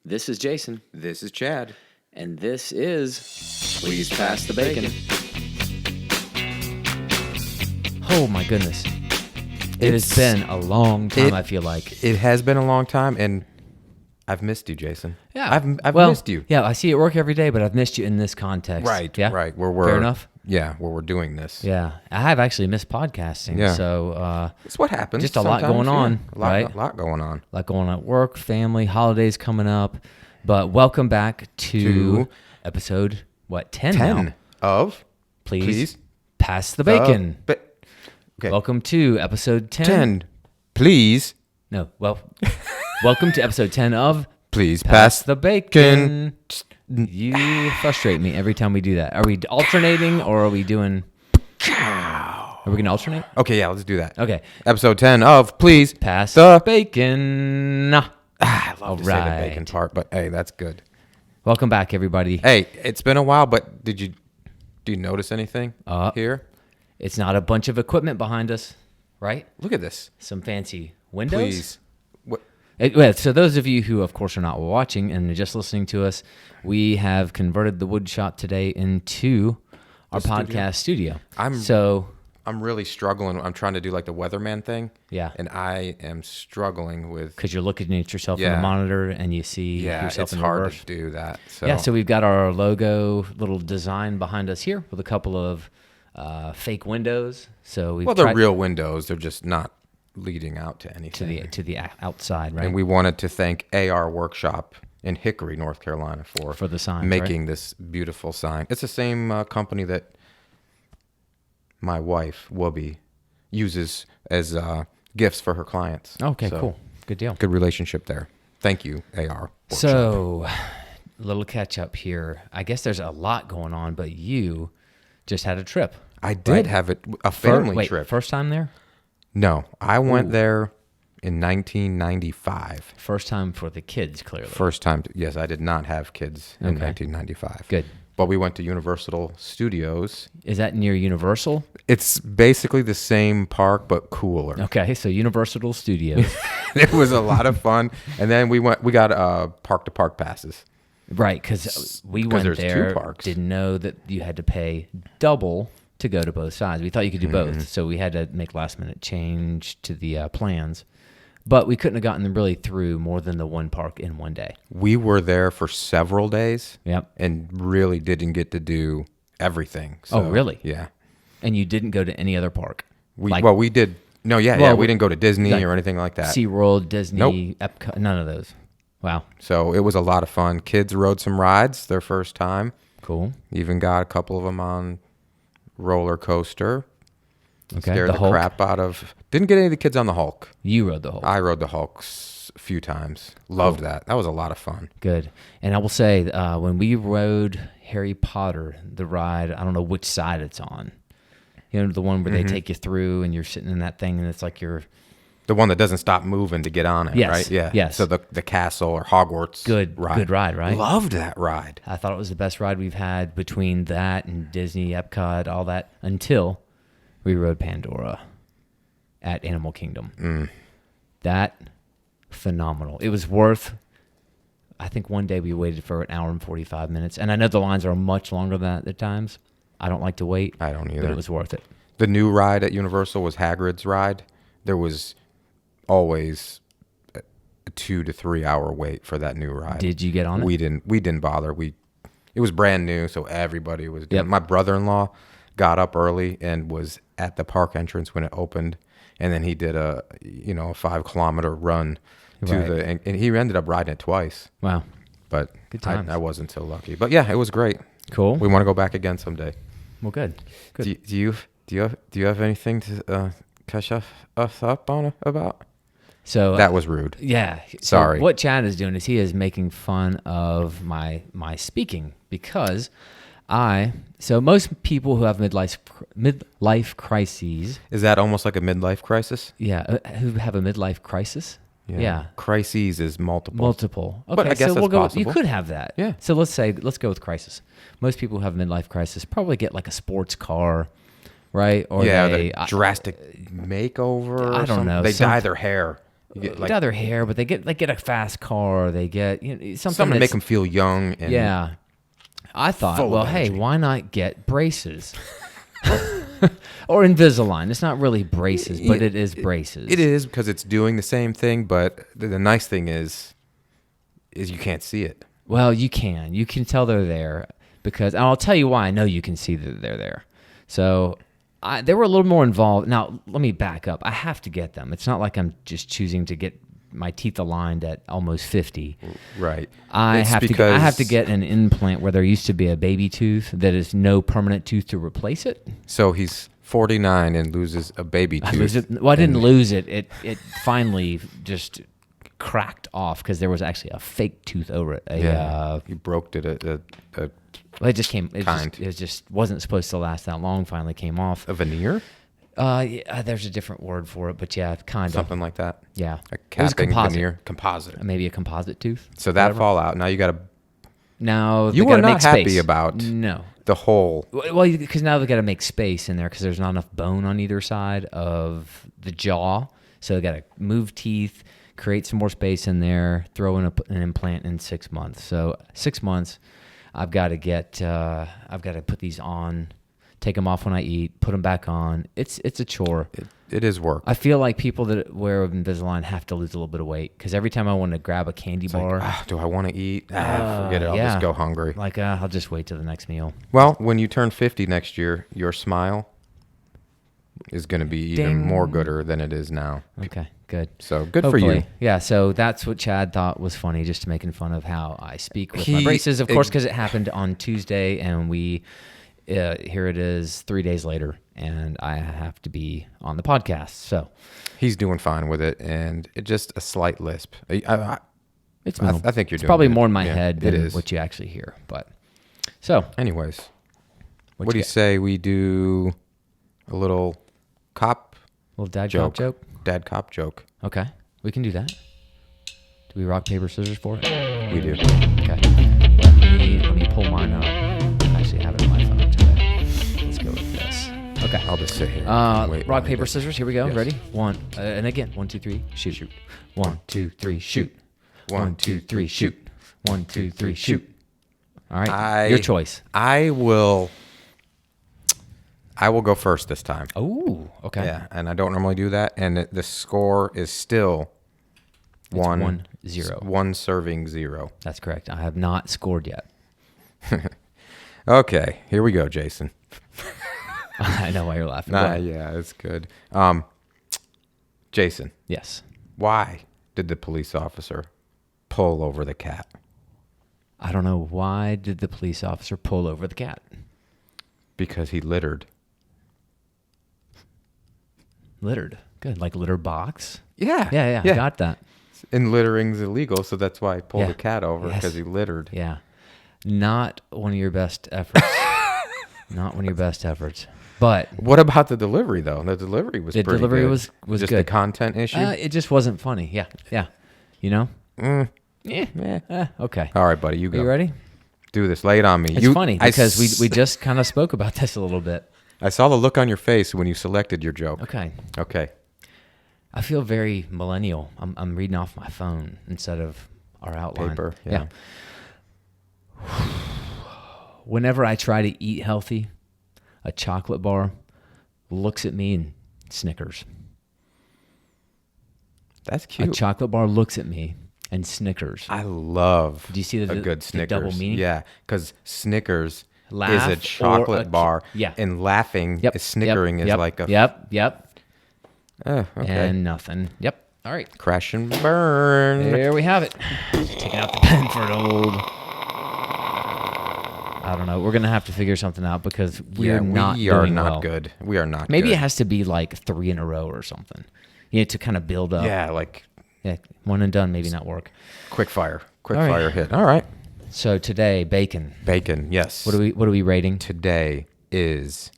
This is Jason, This is Chad. and this is Please Pass the Bacon. Oh my goodness. It has been a long time, I feel like. It has been a long time, and I've missed you, Jason. Yeah. I've Well, missed you. Yeah, I see you at work every day, but I've missed you in this context. Right, Yeah? right. Fair enough? Yeah, where we're doing this. Yeah. I have actually missed podcasting. Yeah. So, It's what happens. just a lot sometimes, going on, A lot, right? A lot going on. like going on at work, family, holidays coming up. But welcome back to episode, 10 now? 10 of Please pass the bacon. Okay. Welcome to episode 10. 10. Please. No, well, welcome to episode 10 of Please Pass the Bacon. You frustrate me every time we do that. Are we alternating or are we doing... Are we going to alternate? Okay, yeah, let's do that. Okay. Episode 10 of Please Pass the Bacon. I love to say the Alright. bacon part, but hey, that's good. Welcome back, everybody. Hey, it's been a while, but do you notice anything here? It's not a bunch of equipment behind us, right? Look at this. Some fancy windows. Please. What? Well, so those of you who, of course, are not watching and are just listening to us, we have converted the wood shop today into our podcast studio. I'm really struggling. I'm trying to do like the weatherman thing. Yeah. And I am struggling with. Because you're looking at yourself in Yeah. the monitor and you see Yeah, yourself it's in hard reverse. to do that. So. Yeah, so we've got our logo little design behind us here with a couple of fake windows. So we've they're tried real windows. They're just not leading out to anything. to the outside, right? And we wanted to thank AR Workshop in Hickory, North Carolina, for the signs, making this beautiful sign. It's the same company that my wife Whoopi uses as gifts for her clients. Okay, So, cool. Good deal. Good relationship there. Thank you, AR Workshop. So, a little catch up here. I guess there's a lot going on, but you just had a trip. I did have a family trip. First time there? No, I went there in 1995. First time for the kids, clearly. First time. Yes, I did not have kids in 1995. Good. But we went to Universal Studios. Is that near Universal? It's basically the same park, but cooler. Okay, so Universal Studios. It was a lot of fun. And then we got park-to-park passes. Right, because we 'Cause went there's there, two parks. didn't know that you had to pay double to go to both sides. We thought you could do both, so we had to make last-minute change to the plans. But we couldn't have gotten them really through more than the one park in one day. We were there for several days. Yep. And really didn't get to do everything. So, Oh, really? Yeah. And you didn't go to any other park? We did. No, yeah. We didn't go to Disney like or anything like that. SeaWorld, Disney, Nope. Epcot, none of those. Wow. So it was a lot of fun. Kids rode some rides their first time. Cool. Even got a couple of them on roller coaster. Okay. Scared the Hulk. crap out of. Didn't get any of the kids on the Hulk. You rode the Hulk. I rode the Hulk a few times. Loved that. That was a lot of fun. Good. And I will say, when we rode Harry Potter, the ride, I don't know which side it's on. You know, the one where they take you through and you're sitting in that thing and it's like you're... The one that doesn't stop moving to get on it, Yes, right? Yeah. yes. So the castle or Hogwarts Good ride, right? Loved that ride. I thought it was the best ride we've had between that and Disney, Epcot, all that, until we rode Pandora at Animal Kingdom. That, phenomenal. It was worth... I think one day we waited for an hour and 45 minutes. And I know the lines are much longer than that at times. I don't like to wait. I don't either. But it was worth it. The new ride at Universal was Hagrid's ride. There was always a 2 to 3 hour wait for that new ride. Did you get on it? We didn't bother. It was brand new, so everybody was doing. Yep. My brother-in-law got up early and was at the park entrance when it opened, and then he did a 5-kilometer run to Right. and he ended up riding it twice. Wow. But Good times. I wasn't so lucky. But yeah, it was great. Cool. We want to go back again someday. Well, good. Good. Do you have anything to catch us up on about? So That was rude. yeah. So Sorry. what Chad is doing is he is making fun of my speaking because so most people who have midlife crises, Is that almost like a midlife crisis? who have a midlife crisis. Yeah. Crises is multiple. Multiple. Okay, But I guess so that's we'll go. You possible. could have that. Yeah. So let's go with crisis. Most people who have midlife crisis probably get like a sports car, right? Or the drastic makeover. I don't know, They dye their hair. You get dye their hair, but they get a fast car. They get something to make them feel young. And yeah. I thought, well, hey, why not get braces? Or Invisalign. It's not really braces, but it is braces. It is because it's doing the same thing, but the nice thing is you can't see it. Well, you can. You can tell they're there because, and I'll tell you why I know you can see that they're there. So they were a little more involved. Now, let me back up. I have to get them. It's not like I'm just choosing to get my teeth aligned at almost 50. Right. I have to get an implant where there used to be a baby tooth that is no permanent tooth to replace it. So he's 49 and loses a baby tooth. Well, I didn't lose it. It finally just cracked off because there was actually a fake tooth over it. You broke it. Well, it just came. It just wasn't supposed to last that long. Finally, came off. A veneer? Yeah, there's a different word for it, but yeah, kind of Something like that. Yeah, A capping veneer, composite. Maybe a composite tooth. So that fall out. Now you got to. Now You were not happy about the whole. Well, because now they got to make space in there because there's not enough bone on either side of the jaw. So they got to move teeth, create some more space in there, throw in an implant in 6 months. So 6 months, I've got to get. I've got to put these on. Take them off when I eat, put them back on. It's a chore. It is work. I feel like people that wear Invisalign have to lose a little bit of weight because every time I want to grab a candy bar. Like, do I want to eat? Forget it. I'll just go hungry. Like, I'll just wait till the next meal. Well, when you turn 50 next year, your smile is going to be even more gooder than it is now. Okay, good. So good Hopefully. For you. Yeah, so that's what Chad thought was funny, just making fun of how I speak with my braces. Of course, because it happened on Tuesday and here it is 3 days later, and I have to be on the podcast. So he's doing fine with it, and it's just a slight lisp. It's I think you're doing probably good. more in my head than what you actually hear. But so, anyways, what do you say we do a little dad cop joke? Dad cop joke. Okay, we can do that. Do we rock paper scissors for it? We do. Okay. Let me pull mine up. I actually have it on my phone today. Let's go with this. Okay. I'll just sit here. Rock, paper, scissors. Here we go. Yes. Ready? And again. 1, 2, 3, shoot. 1, 2, 3, shoot. 1, 2, 3, shoot. 1, 2, 3, shoot. All right. Your choice. I will go first this time. Oh, okay. Yeah, and I don't normally do that. And the score is still 1-0. 1 serving 0. That's correct. I have not scored yet. Okay, here we go, Jason. I know why you're laughing. Yeah, it's good. Jason. Yes. Why did the police officer pull over the cat? I don't know. Why did the police officer pull over the cat? Because he littered. Littered. Good. Like litter box? Yeah. Yeah. I got that. And littering's illegal, so that's why I pulled the cat over, because he littered. Yeah. Not one of your best efforts. Not one of your best efforts. But what about the delivery, though? The delivery was pretty good. The delivery was just good. The content issue? It just wasn't funny. Yeah. You know? Yeah. Okay. All right, buddy, you go. Are you ready? Do this. Lay it on me. It's funny because we just kind of spoke about this a little bit. I saw the look on your face when you selected your joke. Okay. I feel very millennial. I'm reading off my phone instead of our outline. Paper, yeah. Whenever I try to eat healthy, a chocolate bar looks at me and snickers. That's cute. A chocolate bar looks at me and snickers. I love Do you see a good Snickers. The double meaning? Yeah, because Snickers is a chocolate bar. Yeah. And laughing is snickering is like a... Yep. Okay. And nothing. Yep. All right. Crash and burn. There we have it. Taking out the pen for an old... I don't know. We're going to have to figure something out because we are not good. We are not Maybe good. it has to be like 3 in a row or something. You need to kind of build up. Yeah, like... Yeah, one and done, maybe not work. Quick fire hit. All right. So today, bacon. Bacon, yes. What are we rating? Today is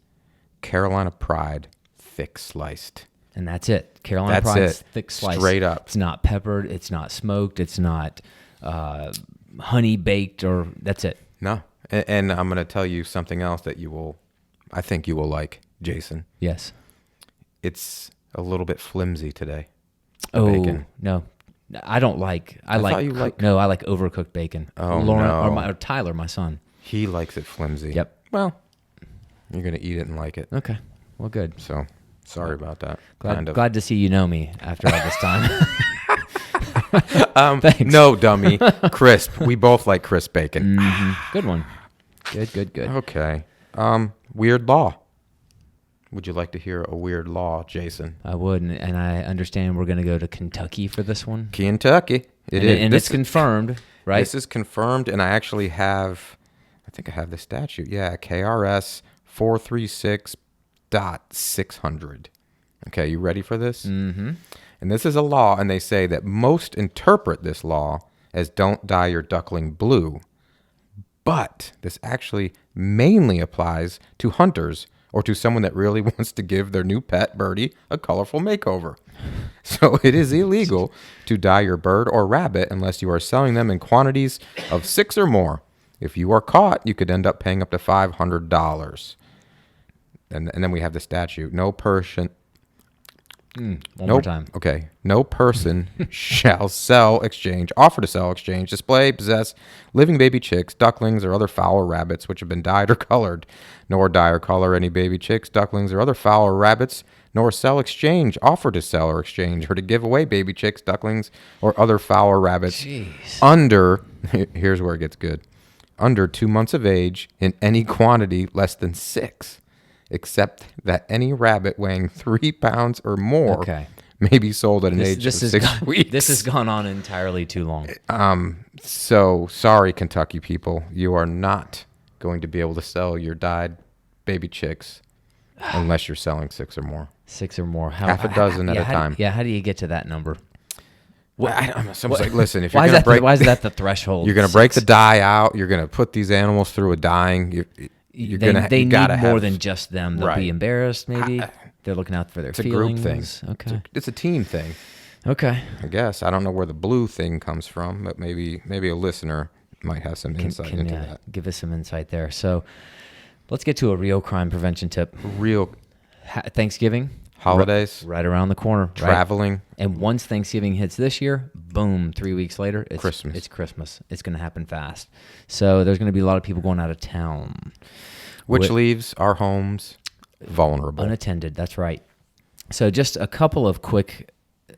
Carolina Pride thick sliced. And that's it. Carolina Pride's thick sliced. Straight up. It's not peppered. It's not smoked. It's not honey baked, or that's it. No. And I'm going to tell you something else that I think you will like, Jason. Yes. It's a little bit flimsy today. bacon. no, I don't like. I thought you like. No, I like overcooked bacon. Oh, Lauren no. or Tyler, my son. He likes it flimsy. Yep. Well, you're gonna eat it and like it. Okay. Well, good. So, sorry about that. Glad to see you know me after all this time. Thanks. No, dummy. Crisp. We both like crisp bacon. Good one. Good. Okay. Weird law. Would you like to hear a weird law, Jason? I would, and I understand we're going to go to Kentucky for this one. Kentucky. It is. And it's confirmed, right? This is confirmed, and I actually have, I think I have the statute. Yeah, KRS 436.600. Okay, you ready for this? Mm-hmm. And this is a law, and they say that most interpret this law as don't dye your duckling blue. But this actually mainly applies to hunters or to someone that really wants to give their new pet birdie a colorful makeover. So it is illegal to dye your bird or rabbit unless you are selling them in quantities of 6 or more. If you are caught, you could end up paying up to $500. And then we have the statute. No person... One more time. Okay. No person shall sell, exchange, offer to sell, exchange, display, possess living baby chicks, ducklings, or other fowl or rabbits which have been dyed or colored, nor dye or color any baby chicks, ducklings, or other fowl or rabbits, nor sell, exchange, offer to sell or exchange, or to give away baby chicks, ducklings, or other fowl or rabbits under, here's where it gets good, under 2 months of age in any quantity less than 6. Except that any rabbit weighing 3 pounds or more may be sold at an age of 6 weeks. This has gone on entirely too long. So sorry, Kentucky people. You are not going to be able to sell your dyed baby chicks unless you're selling 6 or more. 6 or more. Half a dozen at a time. How do you get to that number? Someone's like, listen, if you're why going to break... Why is that the threshold? You're going to break the dye out. You're going to put these animals through a dyeing. They need more than just them. They'll be embarrassed, maybe. They're looking out for their feelings. It's a group thing. Okay. It's a team thing. Okay. I guess. I don't know where the blue thing comes from, but maybe a listener might have some insight into that. Give us some insight there. So let's get to a real crime prevention tip. Thanksgiving. Holidays. Right around the corner. Traveling. Right? And once Thanksgiving hits this year, boom, 3 weeks later, it's Christmas. It's Christmas. It's going to happen fast. So there's going to be a lot of people going out of town. Which leaves our homes vulnerable. Unattended, that's right. So just a couple of quick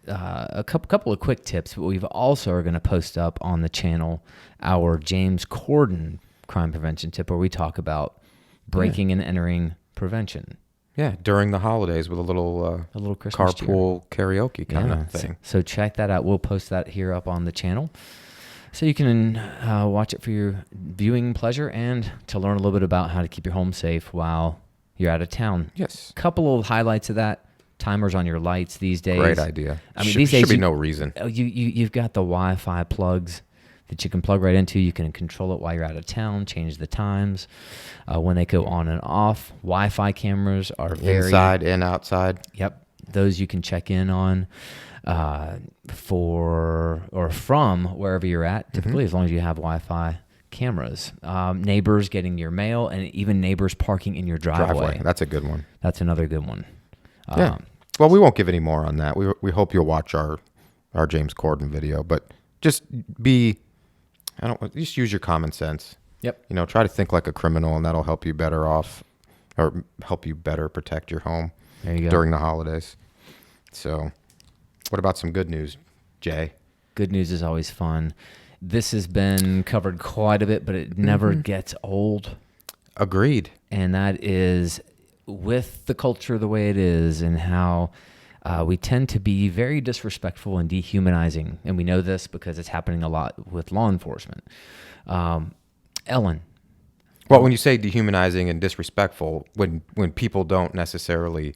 tips, but we've also are going to post up on the channel our James Corden crime prevention tip where we talk about breaking and entering prevention. Yeah, during the holidays with a little Christmas carpool karaoke kind of thing. So check that out. We'll post that here up on the channel. So you can watch it for your viewing pleasure and to learn a little bit about how to keep your home safe while you're out of town. Yes. Couple of highlights of that. Timers on your lights these days. Great idea. I mean, these days should be no reason. You've got the Wi-Fi plugs that you can plug right into. You can control it while you're out of town, change the times, when they go on and off. Wi-Fi cameras are very... Inside and outside. Yep. Those you can check in on. From wherever you're at, typically, as long as you have Wi-Fi cameras. Neighbors getting your mail, and even neighbors parking in your driveway. That's a good one. That's another good one. Yeah. Well, we won't give any more on that. We hope you'll watch our James Corden video, but just just use your common sense. Yep. Try to think like a criminal, and that'll help you better off, or help you better protect your home there you go. During the holidays. So... What about some good news, Jay? Good news is always fun. This has been covered quite a bit, but it never gets old. Agreed. And that is with the culture the way it is and how we tend to be very disrespectful and dehumanizing. And we know this because it's happening a lot with law enforcement. Ellen. Well, when you say dehumanizing and disrespectful, when people don't necessarily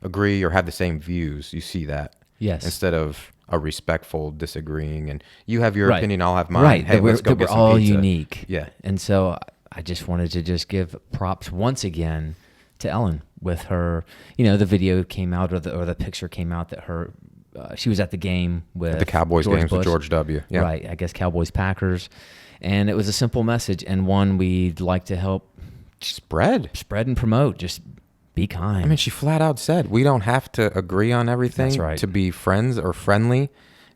agree or have the same views, you see that. Yes. Instead of a respectful disagreeing, and you have your opinion, I'll have mine. Right. Hey, let's go get some pizza. We're all unique. Yeah. And so I just wanted to just give props once again to Ellen with her. The video came out or the picture came out that her she was at the game with the Cowboys games with George W. Yeah. Right. I guess Cowboys Packers, and it was a simple message and one we'd like to help spread and promote. Just Be kind. I mean, she flat out said we don't have to agree on everything That's right. to be friends or friendly,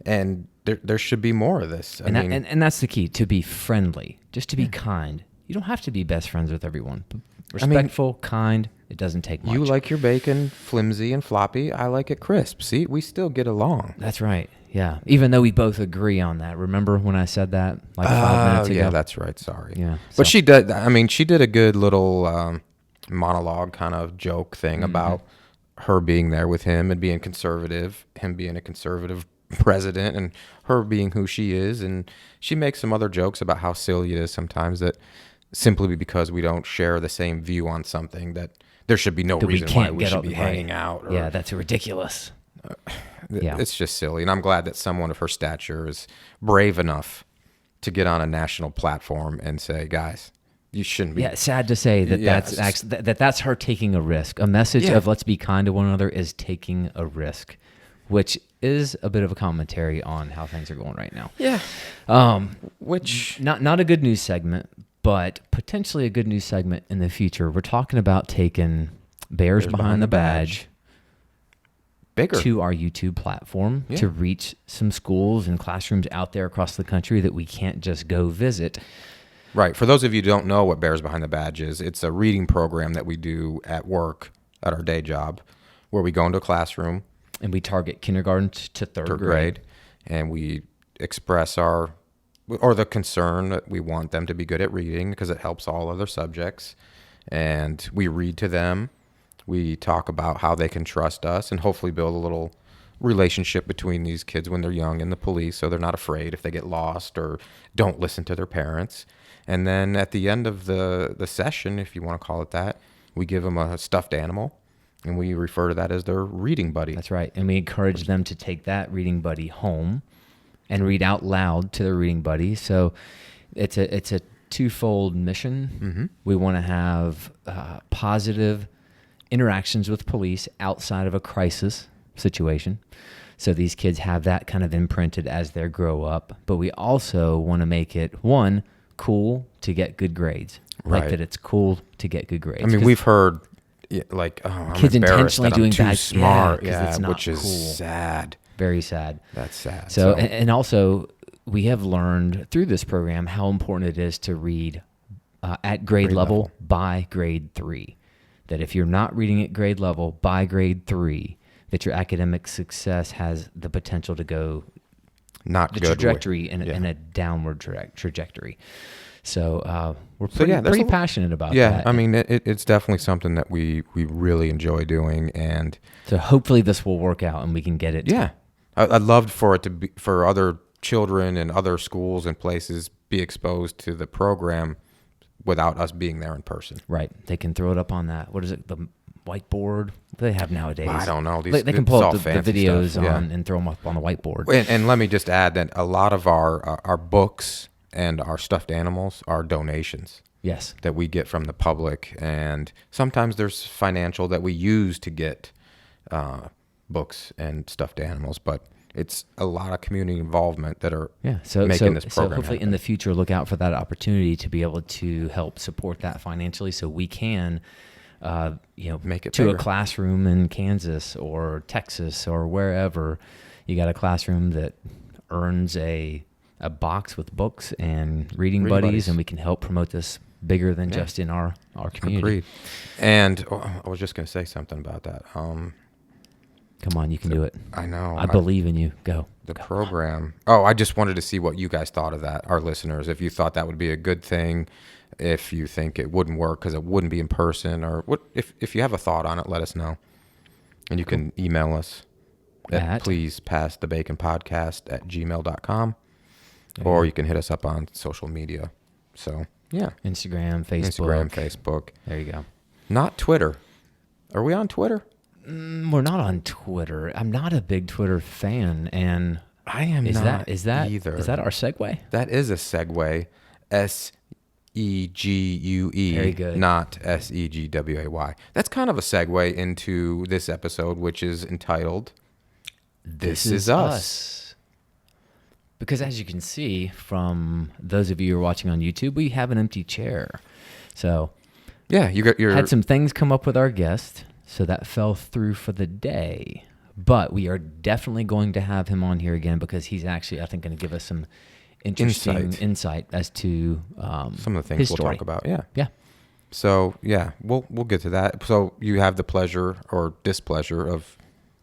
and there should be more of this. And that's the key, to be friendly, just to be kind. You don't have to be best friends with everyone. Respectful, kind, it doesn't take much. You like your bacon flimsy and floppy. I like it crisp. See, we still get along. That's right. Yeah. Even though we both agree on that. Remember when I said that like 5 minutes ago? Yeah, that's right. Sorry. Yeah. But she did. I mean, she did a good little monologue kind of joke thing about her being there with him and being conservative, him being a conservative president, and her being who she is. And she makes some other jokes about how silly it is sometimes that simply because we don't share the same view on something that there should be no reason why we should be hanging out. Or, yeah, that's ridiculous. It's just silly. And I'm glad that someone of her stature is brave enough to get on a national platform and say, guys, you shouldn't be. Yeah, sad to say that that's her taking a risk. A message of let's be kind to one another is taking a risk, which is a bit of a commentary on how things are going right now. Yeah. Which not a good news segment, but potentially a good news segment in the future. We're talking about taking Bears Behind the Badge bigger to our YouTube platform to reach some schools and classrooms out there across the country that we can't just go visit. Right. For those of you who don't know what Bears Behind the Badge is, it's a reading program that we do at work, at our day job, where we go into a classroom. And we target kindergarten to third grade. And we express the concern that we want them to be good at reading because it helps all other subjects. And we read to them. We talk about how they can trust us and hopefully build a little relationship between these kids when they're young and the police, so they're not afraid if they get lost or don't listen to their parents. And then at the end of the session, if you want to call it that, we give them a stuffed animal, and we refer to that as their reading buddy. That's right. And we encourage them to take that reading buddy home and read out loud to their reading buddy. So it's a twofold mission. Mm-hmm. We want to have positive interactions with police outside of a crisis situation. So these kids have that kind of imprinted as they grow up. But we also want to make it, one, cool to get good grades. Right. Like that it's cool to get good grades. I mean, we've heard like, oh, I'm kids embarrassed intentionally that doing I'm too bad, smart. it's not which is cool. sad. Very sad. That's sad. So, and also we have learned through this program how important it is to read at grade level by grade 3. That if you're not reading at grade level by grade 3, that your academic success has the potential to go not the good trajectory in a downward trajectory. So we're pretty passionate about that. Yeah, I mean, it's definitely something that we really enjoy doing, and so hopefully this will work out and we can get it. Yeah, I'd love for it to be for other children and other schools and places be exposed to the program without us being there in person. Right. They can throw it up on that. What is it? The whiteboard? What do they have nowadays? I don't know. They can pull up the videos on and throw them up on the whiteboard. And let me just add that a lot of our books and our stuffed animals are donations. Yes. That we get from the public. And sometimes there's financial that we use to get books and stuffed animals. But it's a lot of community involvement that are making this program So hopefully happen. in the future, look out for that opportunity to be able to help support that financially so we can, make it to bigger. a classroom in Kansas or Texas or wherever. You got a classroom that earns a box with books and reading buddies, and we can help promote this bigger than just in our community. Agreed. And I was just going to say something about that. Come on, you can do it. I know. I believe in you. Go. The program. Oh, I just wanted to see what you guys thought of that, our listeners. If you thought that would be a good thing, if you think it wouldn't work because it wouldn't be in person, or what? If you have a thought on it, let us know. And you can email us at pleasepasthebaconpodcast@gmail.com, or you can hit us up on social media. So, yeah. Instagram, Facebook. There you go. Not Twitter. Are we on Twitter? We're not on Twitter. I'm not a big Twitter fan, and I am is not that either. Is that our segue? That is a segue. SEGUE, very good. Not SEGWAY. That's kind of a segue into this episode, which is entitled "This Is Us." Because as you can see from those of you who are watching on YouTube, we have an empty chair. So yeah, you got your had some things come up with our guest. So that fell through for the day. But we are definitely going to have him on here again because he's actually, I think, going to give us some interesting insight as to some of the things we'll story. talk about. Yeah. Yeah. So, yeah, we'll get to that. So you have the pleasure or displeasure of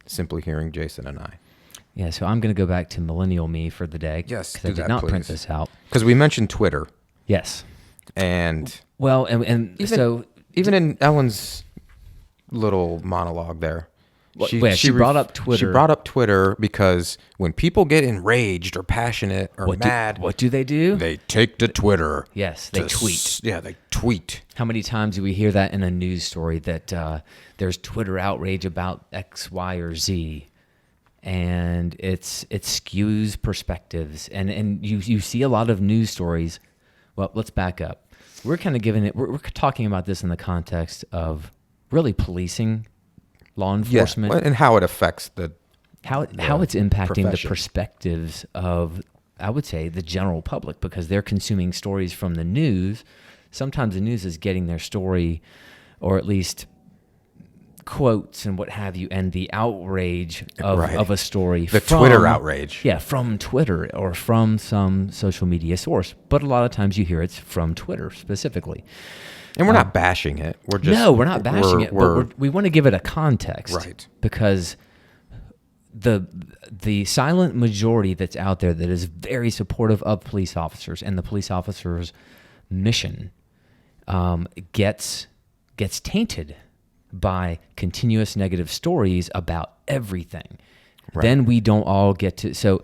simply hearing Jason and I. Yeah, so I'm going to go back to millennial me for the day. Yes, because I did not print this out. Because we mentioned Twitter. Yes. And well, and even in Ellen's little monologue there, she brought up Twitter. She brought up Twitter because when people get enraged or passionate or mad, what do? They take to Twitter. Yes, they tweet. Yeah, they tweet. How many times do we hear that in a news story that there's Twitter outrage about X, Y, or Z? And it skews perspectives, and you see a lot of news stories. Well, let's back up. We're kind of we're talking about this in the context of really policing, law enforcement, and how it affects how it's impacting profession. the perspectives of, I would say, the general public, because they're consuming stories from the news. Sometimes the news is getting their story, or at least quotes and what have you, and the outrage of a story. Twitter outrage. Yeah, from Twitter or from some social media source. But a lot of times you hear it's from Twitter specifically. And we're not bashing it. We're not bashing it, but we want to give it a context. Right. Because the silent majority that's out there that is very supportive of police officers and the police officers' mission gets tainted by continuous negative stories about everything. Right. Then we don't all get to... So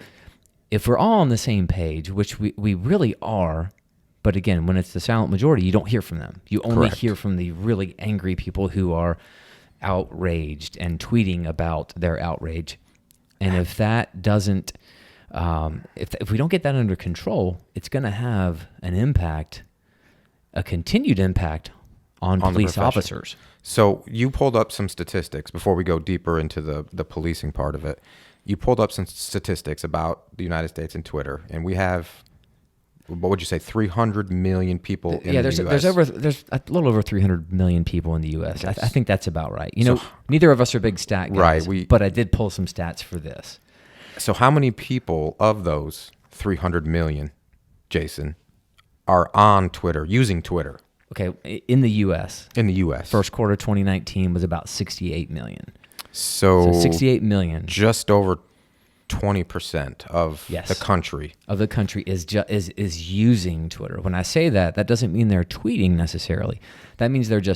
if we're all on the same page, which we really are, but again, when it's the silent majority, you don't hear from them. You only hear from the really angry people who are outraged and tweeting about their outrage. And if that doesn't... if we don't get that under control, it's going to have an impact, a continued impact on police officers. So you pulled up some statistics before we go deeper into the policing part of it. You pulled up some statistics about the United States and Twitter, and we have, what would you say, 300 million people in the U.S.? There's a little over 300 million people in the U.S. I think that's about right. Neither of us are big stat guys, but I did pull some stats for this. So how many people of those 300 million, Jason, are on Twitter, using Twitter? Okay, in the U.S. First quarter 2019 was about 68 million. So 68 million. Just over 20% of the country. Of the country is using Twitter. When I say that doesn't mean they're tweeting necessarily. That means they have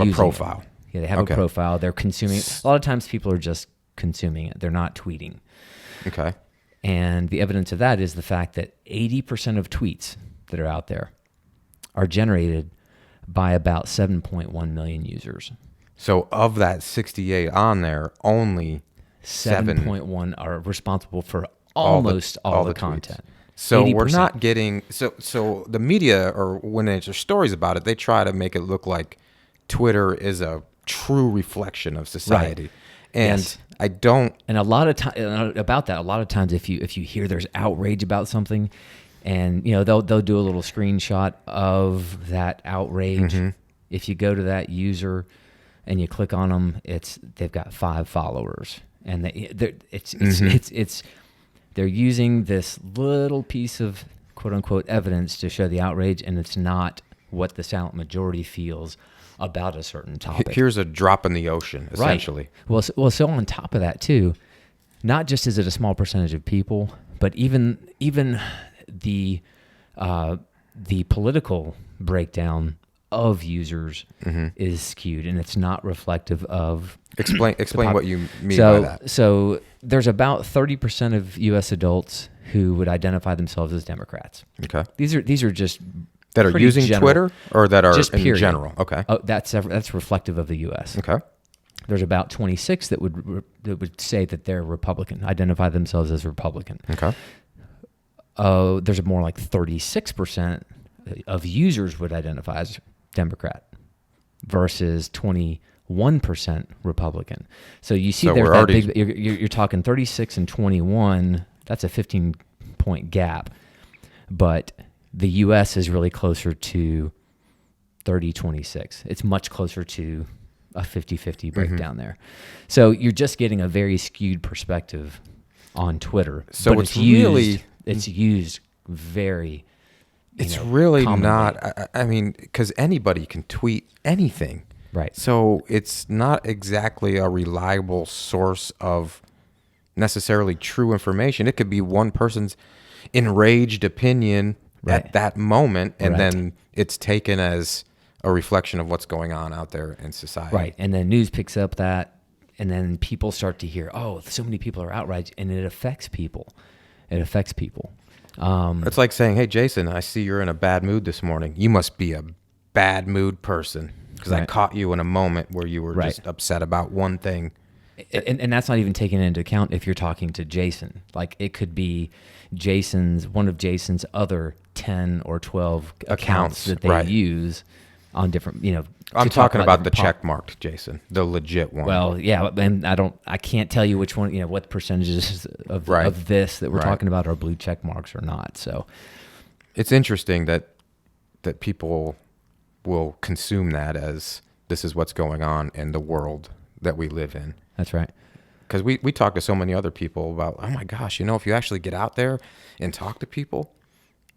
a profile. Yeah, they have a profile. They're consuming. A lot of times people are just consuming it. They're not tweeting. Okay. And the evidence of that is the fact that 80% of tweets that are out there are generated by about 7.1 million users. So of that 68 on there, only 7.1 are responsible for almost all the content. So 80%. We're not getting... So the media, or when there's stories about it, they try to make it look like Twitter is a true reflection of society. Right. And I don't... And a lot of times if you hear there's outrage about something... And they'll do a little screenshot of that outrage. Mm-hmm. If you go to that user and you click on them, they've got 5 followers, and they're using this little piece of quote unquote evidence to show the outrage, and it's not what the silent majority feels about a certain topic. Here's a drop in the ocean, essentially. Right. Well, so on top of that too, not just is it a small percentage of people, but even the political breakdown of users is skewed, and it's not reflective of... Explain what you mean by that. So there's about 30% of U.S. adults who would identify themselves as Democrats. Okay. These are just that are using Twitter, or that are just in general. Okay. That's reflective of the U.S. Okay. There's about 26 that would say that they're Republican, identify themselves as Republican. Okay. There's more like 36% of users would identify as Democrat versus 21% Republican. So you see there's that big, you're talking 36 and 21, that's a 15-point gap. But the U.S. is really closer to 30-26. It's much closer to a 50-50 breakdown there. So you're just getting a very skewed perspective on Twitter. So but it's really it's used very. It's really commonly. not. I mean, because anybody can tweet anything. Right. So it's not exactly a reliable source of necessarily true information. It could be one person's enraged opinion at that moment, and then it's taken as a reflection of what's going on out there in society. Right. And then news picks up that, and then people start to hear, oh, so many people are outraged, and it affects people. It affects people. It's like saying, hey, Jason, I see you're in a bad mood this morning. You must be a bad mood person because I caught you in a moment where you were just upset about one thing. And that's not even taken into account if you're talking to Jason. Like, it could be one of Jason's other 10 or 12 accounts that they use on different, I'm talking about the check-marked Jason, the legit one. Well, yeah, and I can't tell you which one, what percentages of this that we're talking about are blue check marks or not. So it's interesting that people will consume that as this is what's going on in the world that we live in. That's right. Because we talk to so many other people about, oh my gosh, if you actually get out there and talk to people,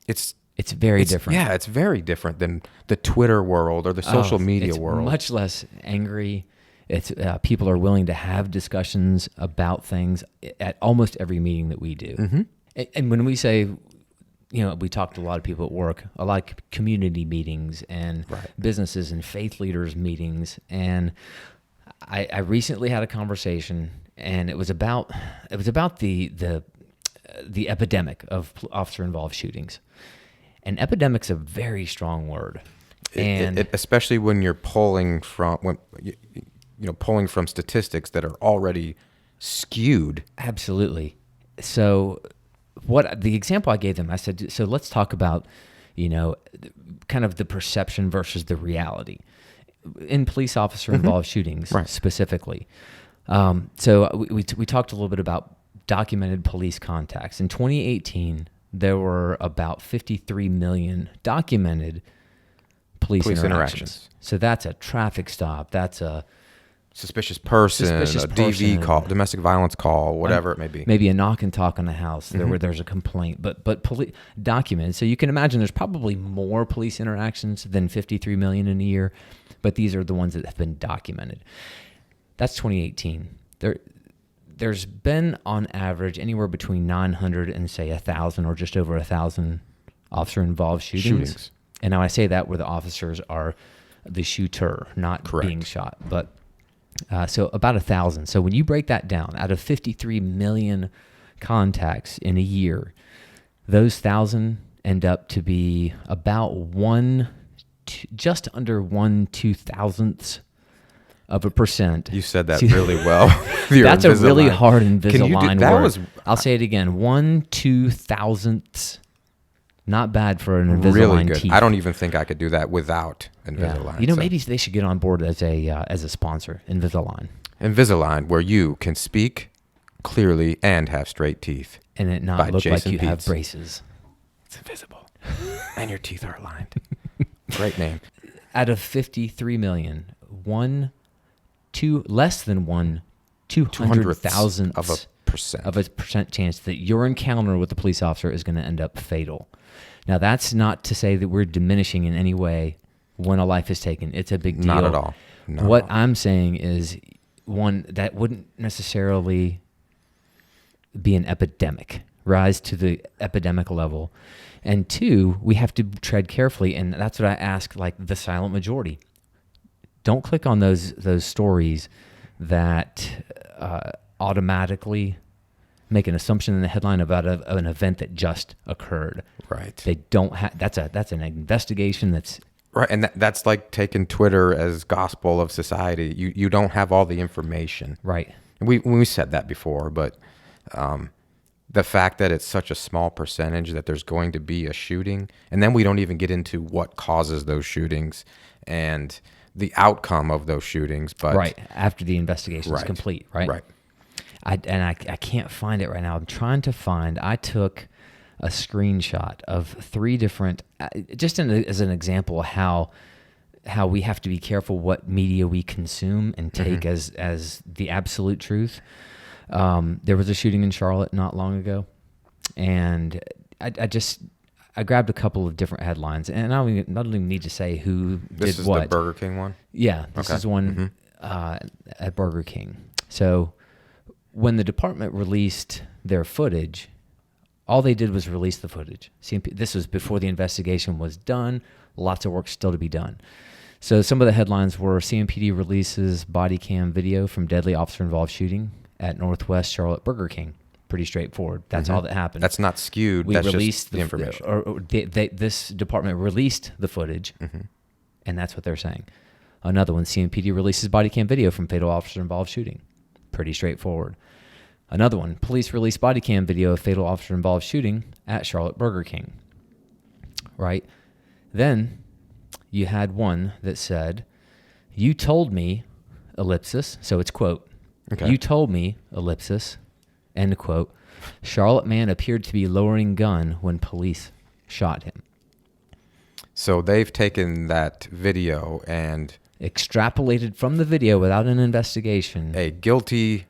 it's very different. Yeah, it's very different than the Twitter world or the social media world. It's much less angry. It's people are willing to have discussions about things at almost every meeting that we do. Mm-hmm. And when we say, we talk to a lot of people at work, a lot of community meetings and businesses and faith leaders meetings. And I recently had a conversation, and it was about the epidemic of officer-involved shootings. And epidemic's a very strong word, and especially when you're pulling from statistics that are already skewed. Absolutely. So, what the example I gave them, I said, so let's talk about, kind of the perception versus the reality in police officer-involved shootings specifically. So we talked a little bit about documented police contacts in 2018. There were about 53 million documented police interactions. So that's a traffic stop. That's a suspicious person, DV call, domestic violence call, whatever it may be. Maybe a knock and talk on a house where there's a complaint, but documented. So you can imagine there's probably more police interactions than 53 million in a year, but these are the ones that have been documented. That's 2018. There's been, on average, anywhere between 900 and, say, 1,000 or just over 1,000 officer-involved shootings. And now I say that where the officers are the shooter, not being shot. But so about 1,000. So when you break that down, out of 53 million contacts in a year, those 1,000 end up to be about just under 1/2000th of a percent. You said that really well. That's a really hard Invisalign word. I'll say it again. 1/2000th. Not bad for an Invisalign really good. teeth. I don't even think I could do that without Invisalign. Yeah. Maybe they should get on board as a sponsor, Invisalign. Invisalign, where you can speak clearly and have straight teeth. And it not look like you have braces. It's invisible. And your teeth are aligned. Great name. Out of 53 million, less than 1/200,000th of a percent chance that your encounter with the police officer is going to end up fatal. Now, that's not to say that we're diminishing in any way when a life is taken. It's a big deal. Not at all. What I'm saying is, one, that wouldn't necessarily be an epidemic, rise to the epidemic level. And two, we have to tread carefully, and that's what I ask, like the silent majority. Don't click on those stories that automatically make an assumption in the headline about an event that just occurred. Right. They don't have. That's an investigation. That's right, and that's like taking Twitter as gospel of society. You don't have all the information. Right. We said that before, but the fact that it's such a small percentage that there's going to be a shooting, and then we don't even get into what causes those shootings and the outcome of those shootings. But right after the investigation is complete. Right. I can't find it right now. I'm trying to find. I took a screenshot of 3 different, as an example of how how we have to be careful what media we consume and take as the absolute truth. There was a shooting in Charlotte not long ago, and I grabbed a couple of different headlines, and I don't even need to say who did what. This is the Burger King one? Yeah, this is one at Burger King. So when the department released their footage, all they did was release the footage. This was before the investigation was done. Lots of work still to be done. So some of the headlines were CMPD releases body cam video from deadly officer-involved shooting at Northwest Charlotte Burger King. Pretty straightforward. That's all that happened. That's not skewed. We That's released just the information. This department released the footage, and that's what they're saying. Another one, CMPD releases body cam video from fatal officer-involved shooting. Pretty straightforward. Another one, police release body cam video of fatal officer-involved shooting at Charlotte Burger King. Right? Then you had one that said, "You told me," ellipsis, so it's quote, Okay. "You told me," ellipsis, end quote, "Charlotte man appeared to be lowering gun when police shot him." So they've taken that video and Extrapolated from the video without an investigation. a guilty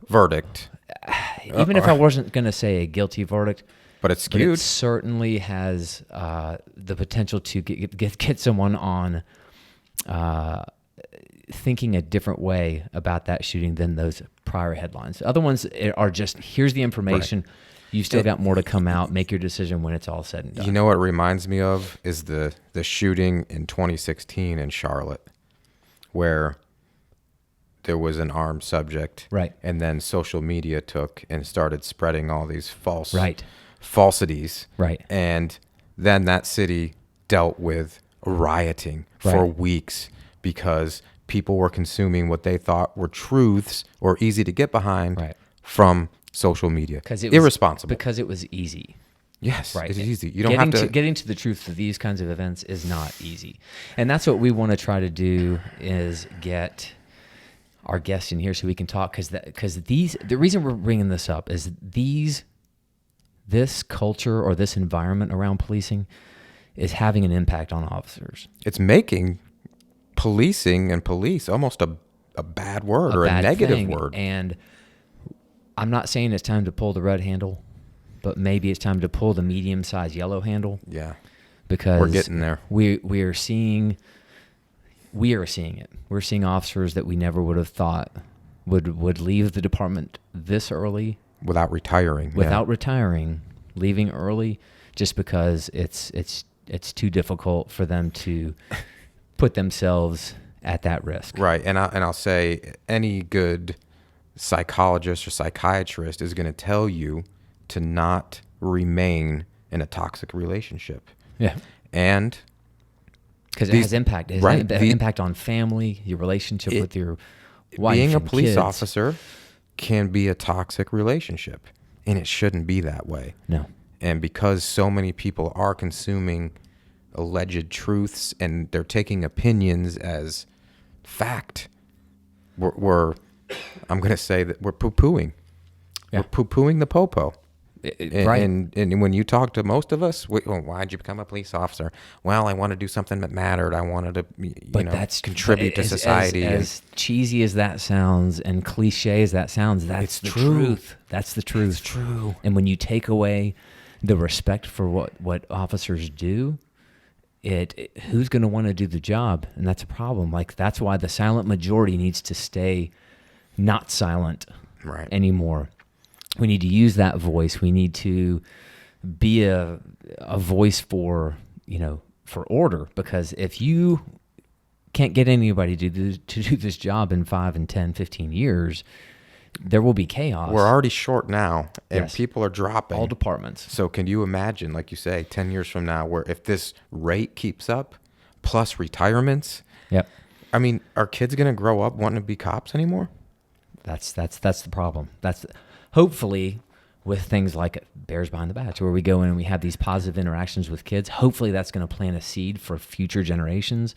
verdict, Even if I wasn't going to say a guilty verdict, but it's but skewed. it certainly has the potential to get someone on thinking a different way about that shooting than those prior headlines. The other ones are just, here's the information. Right. You've still got more to come out. Make your decision when it's all said and done. You know what it reminds me of is the shooting in 2016 in Charlotte, where there was an armed subject, right? And then social media took and started spreading all these falsities, right? And then that city dealt with rioting for weeks because people were consuming what they thought were truths or easy to get behind from social media. Because it was irresponsible. Because it was easy. Yes, right. It's easy. You don't have to. Getting to the truth of these kinds of events is not easy, and that's what we want to try to do is get our guests in here so we can talk. Because the reason we're bringing this up is this culture or this environment around policing is having an impact on officers. It's making policing and police almost a bad word or a negative word. And I'm not saying it's time to pull the red handle, but maybe it's time to pull the medium-sized yellow handle. Yeah, because we're getting there. We are seeing it. We're seeing officers that we never would have thought would leave the department this early without retiring. Leaving early just because it's too difficult for them to put themselves at that risk. Right, and I'll say any good psychologist or psychiatrist is going to tell you to not remain in a toxic relationship. Yeah. And because it has impact. It has impact on family, your relationship with your wife. Being a and police kids. officer can be a toxic relationship, and it shouldn't be that way. No. And because so many people are consuming alleged truths and they're taking opinions as fact, I'm going to say that we're poo-pooing. Yeah. We're poo-pooing the popo. Right. And when you talk to most of us, why'd you become a police officer? Well, I want to do something that mattered. I wanted to, contribute to society. As cheesy as that sounds and cliche as that sounds, that's the truth. That's the truth. It's true. And when you take away the respect for what officers do, who's going to want to do the job? And that's a problem. Like, that's why the silent majority needs to stay not silent anymore. We need to use that voice. We need to be a voice for order, because if you can't get anybody to do this job in 5 and 10, 15 years, there will be chaos. We're already short now, and people are dropping. All departments. So can you imagine, like you say, 10 years from now, where if this rate keeps up, plus retirements, I mean, are kids going to grow up wanting to be cops anymore? That's the problem. Hopefully, with things like Bears Behind the Badge, where we go in and we have these positive interactions with kids, hopefully that's going to plant a seed for future generations.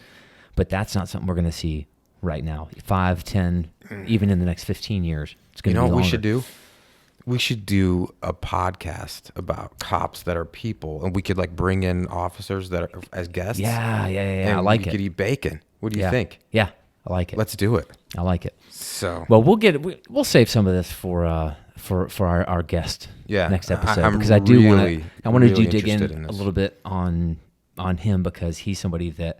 But that's not something we're going to see right now. 5, 10, even in the next 15 years. It's going to be what longer. we should do? We should do a podcast about cops that are people, and we could like bring in officers that are as guests. Yeah. And I like we it. could eat bacon. What do you think? Yeah, I like it. Let's do it. I like it. So, Well, we'll save some of this for our guest next episode, I'm because I do really, want to really dig in interested in a this. little bit on him, because he's somebody that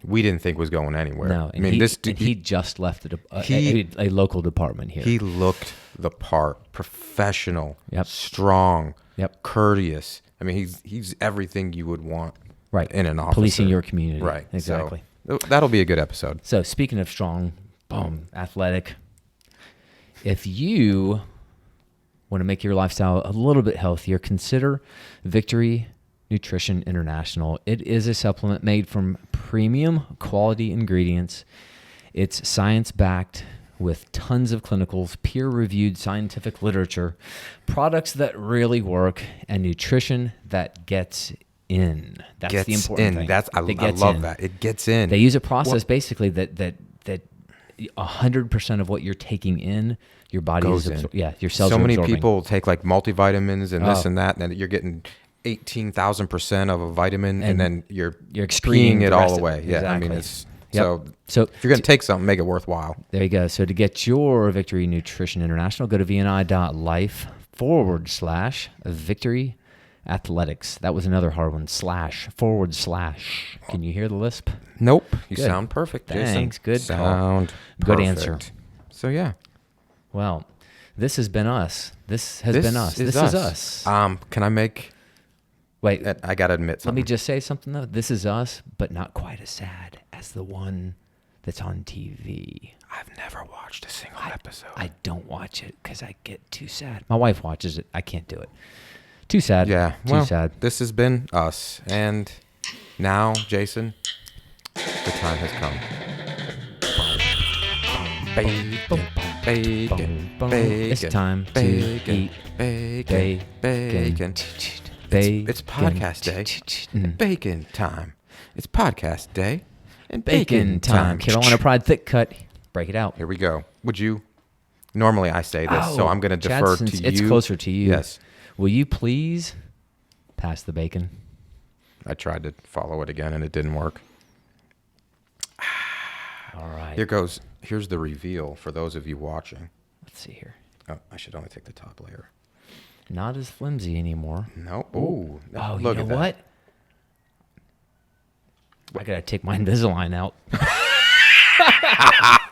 We didn't think was going anywhere. no, I mean, this dude, he just left a local department here. he looked the part. Professional, Yep. strong, Yep. courteous. I mean, he's everything you would want Right. in an officer. Policing your community. Right. Exactly. So, that'll be a good episode. So speaking of strong, athletic, if you want to make your lifestyle a little bit healthier, consider Victory Nutrition International. It is a supplement made from premium quality ingredients. It's science-backed with tons of clinicals, peer-reviewed scientific literature, products that really work, and nutrition that gets in. That's the important thing. I love that. It gets in. They use a process basically that 100% of what you're taking in, your body Goes is in. your cells So are many absorbing. people take like multivitamins and this and that, and then you're getting 18,000% of a vitamin, and then you're excreting peeing it the all rest of away. it. Yeah, I mean, Exactly. it's Yep. so So if you're going to take something, make it worthwhile. there you go. So to get your Victory Nutrition International, go to vni.life/Victory Athletics. That was another hard one. // Can you hear the lisp? Nope. You Good. sound perfect, Jason. Thanks. Good call. Sound Good perfect. answer. So yeah. Well, this has been us. This has been us. This is us. Can I make? Wait, I gotta admit let something. me just say something though. This is us, but not quite as sad as the one that's on TV. I've never watched a single episode. I don't watch it because I get too sad. My wife watches it. I can't do it. Too sad. Yeah. Too Well, sad. this has been us, and now, Jason, the time has come. Bacon, It's time to eat bacon. It's podcast day. And bacon time. It's podcast day. And Bacon time. Carolina Pride thick cut. Break it out. Here we go. Would you? Normally I say this, so I'm going to Chad, defer since to you. it's closer to you. Yes. Will you please pass the bacon? I tried to follow it again, and it didn't work. All right. Here goes. Here's the reveal for those of you watching. Let's see here. Oh, I should only take the top layer. Not as flimsy anymore. No. Ooh. Oh, Look you at know that. what? I gotta take my Invisalign out.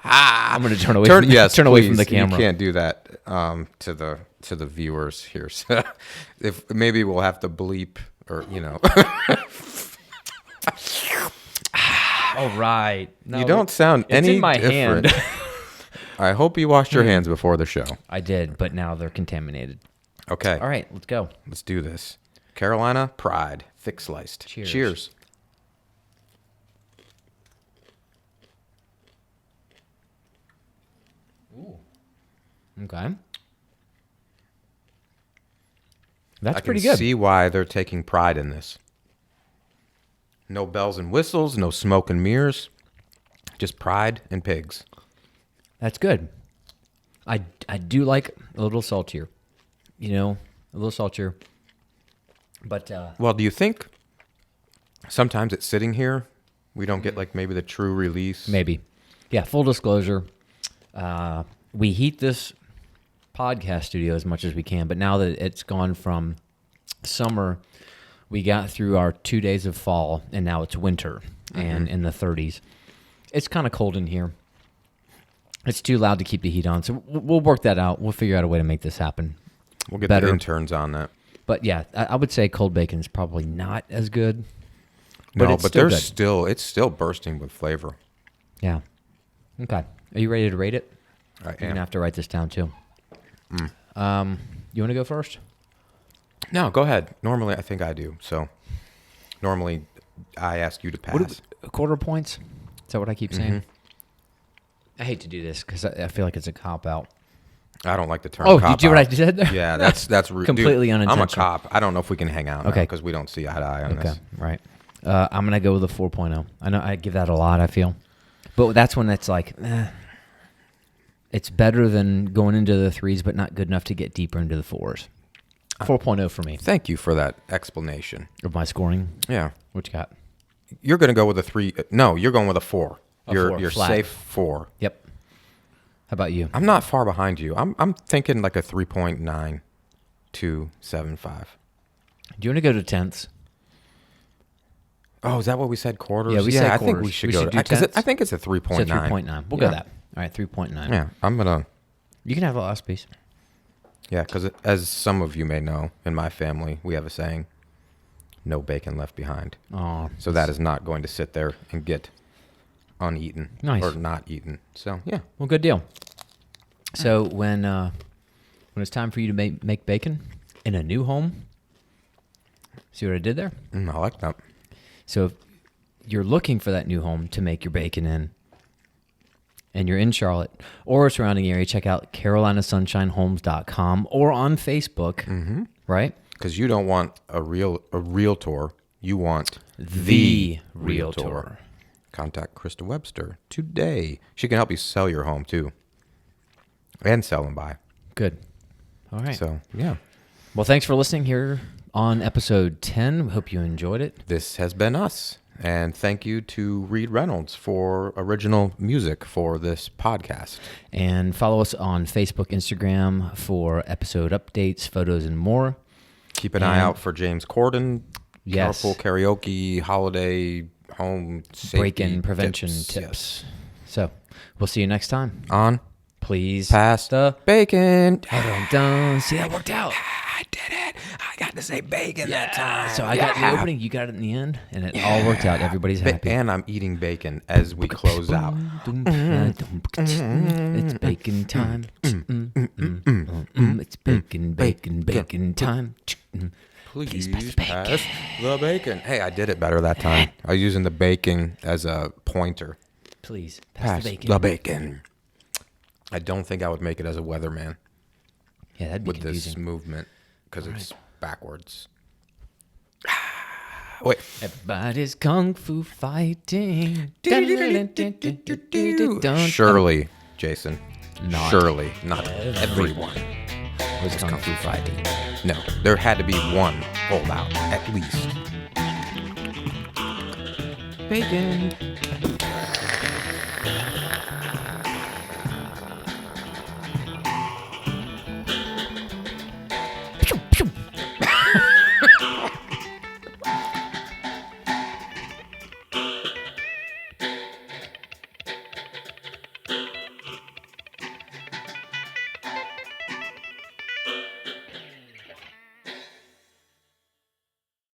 I'm gonna turn away. Turn away from the camera. You can't do that to the viewers here. So if maybe we'll have to bleep or All right. No, you don't sound it's any in my different. hand. I hope you washed your hands before the show. I did, but now they're contaminated. Okay. All right, let's go. Let's do this. Carolina Pride, thick sliced. Cheers. Cheers. Okay. That's I pretty can good. see why they're taking pride in this. No bells and whistles, no smoke and mirrors, just pride and pigs. That's good. I do like a little saltier. A little saltier. But Well, do you think sometimes it's sitting here, we don't get like maybe the true release? maybe. Yeah, full disclosure. We heat this podcast studio as much as we can, but now that it's gone from summer, we got through our 2 days of fall, and now it's winter and in the 30s. It's kind of cold in here. It's too loud to keep the heat on, so we'll work that out. We'll figure out a way to make this happen. We'll get better. the interns on that. But yeah, I would say cold bacon is probably not as good. No, it's but still there's good. it's still bursting with flavor. Yeah. Okay. Are you ready to rate it? I You're am. going to have to write this down too. You want to go first? No, go ahead. Normally, I think I do. So, normally, I ask you to pass. Quarter points? Is that what I keep saying? I hate to do this because I feel like it's a cop-out. I don't like the term. Oh, cop did you hear what out. I said there? Yeah, that's rude. Completely Dude, I'm a unintentional. cop. I don't know if we can hang out Okay. because we don't see eye to eye on Okay, this. right. I'm going to go with a 4.0. I know I give that a lot, I feel. But that's when it's like, It's better than going into the 3s, but not good enough to get deeper into the 4s. 4.0 for me. Thank you for that explanation. Of my scoring? Yeah. What you got? You're going to go with a 3. No, you're going with a 4. You're 4, flat. safe 4. Yep. How about you? I'm not far behind you. I'm thinking like a 3.9275. Do you want to go to tenths? Oh, is that what we said? Quarters? Yeah, we said I quarters. think we should We go should do because tenths? I think it's a 3.9. So 3.9. We'll go that. All right, 3.9. Yeah, I'm gonna. You can have the last piece. Yeah, because as some of you may know, in my family we have a saying: "No bacon left behind." Oh, So that is not going to sit there and get uneaten Nice. or not eaten. So yeah, well, good deal. So when it's time for you to make bacon in a new home, see what I did there? I like that. So if you're looking for that new home to make your bacon in, and you're in Charlotte or a surrounding area, check out CarolinaSunshineHomes.com or on Facebook, right? Because you don't want a realtor, you want The Realtor. Contact Krista Webster today. She can help you sell your home too, and sell and buy. Good. All right. So yeah, Well, thanks for listening here on episode 10. We hope you enjoyed it. this has been us. And thank you to Reed Reynolds for original music for this podcast. And follow us on Facebook, Instagram for episode updates, photos, and more. Keep an eye out for James Corden. Yes. Carpool karaoke, holiday, home safety Break-in prevention tips. Yes. So we'll see you next time. On, Please. pass the bacon. dun. See, that worked out. I did it. I got to say bacon that time. So I got in the opening, you got it in the end, and it all worked out. Everybody's happy. And I'm eating bacon as we close out. It's bacon time. It's bacon time. Please pass the bacon. pass the bacon. Hey, I did it better that time. I was using the bacon as a pointer. Please pass the bacon. the bacon. I don't think I would make it as a weatherman Yeah, that'd be with this confusing. movement because it's backwards. Wait. Everybody's kung fu fighting. Surely, Jason. Not Surely, not everyone. was kung fu fighting. No, there had to be one holdout, at least. Bacon.